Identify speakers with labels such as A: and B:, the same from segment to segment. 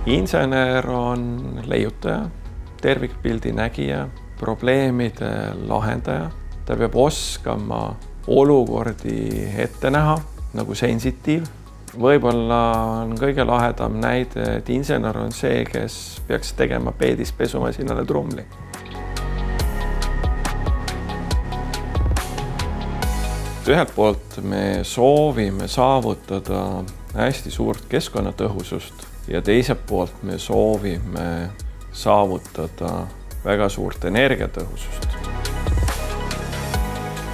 A: Insener on leiutaja, tervikpildi nägija, probleemide lahendaja. Ta peab oskama olukordi ette näha, nagu sensitiiv. Võib-olla on kõige lahedam näide, et insener on see, kes peaks tegema peedis pesumasinale trumli. Ühelt poolt me soovime saavutada hästi suurt keskkonnatõhusust ja teiselt poolt me soovime saavutada väga suurt energiatõhusust.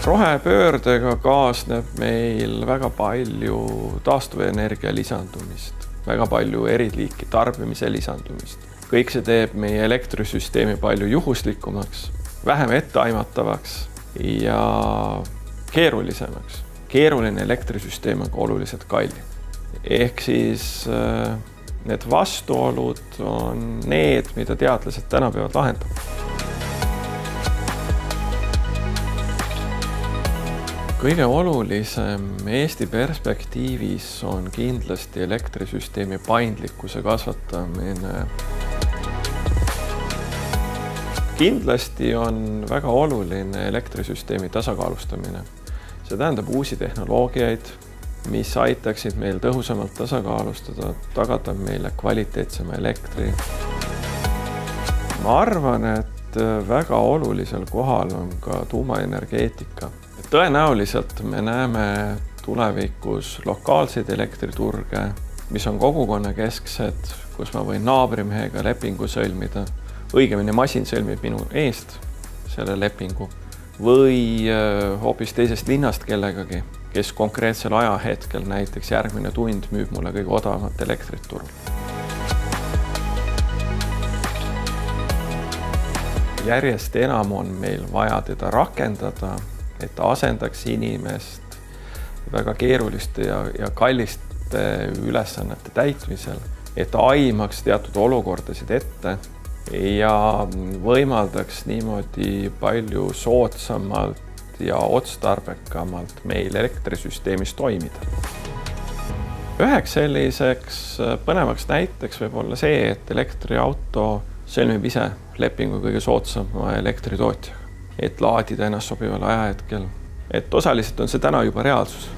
A: Rohepöördega kaasneb meil väga palju taastuvenergia lisandumist, väga palju eriliiki tarbimise lisandumist. Kõik see teeb meie elektrisüsteemi palju juhuslikumaks, vähem etteaimatavaks ja keerulisemaks. Keeruline elektrisüsteem on ka oluliselt kallim. Ehk siis need vastuolud on need, mida teadlased täna peavad lahendama. Kõige olulisem Eesti perspektiivis on kindlasti elektrisüsteemi paindlikkuse kasvatamine. Kindlasti on väga oluline elektrisüsteemi tasakaalustamine. See tähendab uusi tehnoloogiaid, mis aitaksid meil tõhusamalt tasakaalustada, tagada meile kvaliteetsema elektri. Ma arvan, et väga olulisel kohal on ka tuumaenergeetika. Tõenäoliselt me näeme tulevikus lokaalseid elektriturge, mis on kogukonnakesksed, kus ma võin naabrimehega lepingu sõlmida, õigemini masin sõlmib minu eest selle lepingu või hoopis teisest linnast kellegagi, kes konkreetsel ajahetkel, näiteks järgmine tund müüb mulle kõige odavamat elektrit turul. Järjest enam on meil vaja teda rakendada, et ta asendaks inimest väga keeruliste ja kalliste ülesannete täitmisel, et ta aimaks teatud olukordasid ette ja võimaldaks niimoodi palju soodsamalt ja otstarbekamalt meil elektrisüsteemis toimida. Üheks selliseks põnevaks näiteks võib olla see, et elektriauto sõlmib ise lepingu kõige soodsama elektritootjaga, et laadida ennast sobival ajahetkel. Et osaliselt on see täna juba reaalsus.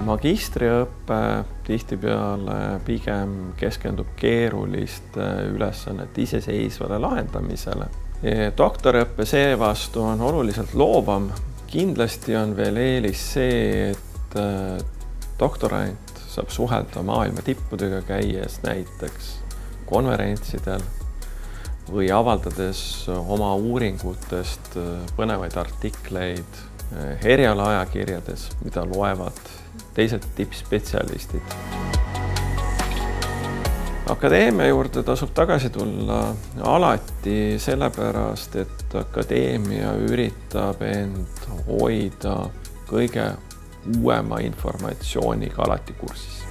A: Magistriõppe tihtipeale pigem keskendub keeruliste ülesannete iseseisvale lahendamisele. Doktoriõppe seevastu on oluliselt loovam. Kindlasti on veel eelis see, et doktorant saab suhelda maailma tippudega käies näiteks konverentsidel või avaldades oma uuringutest põnevaid artikleid erialaajakirjades, mida loevad teised tippspetsialistid. Akadeemia juurde tasub tagasi tulla alati sellepärast, et akadeemia üritab end hoida kõige uuema informatsiooniga alati kursis.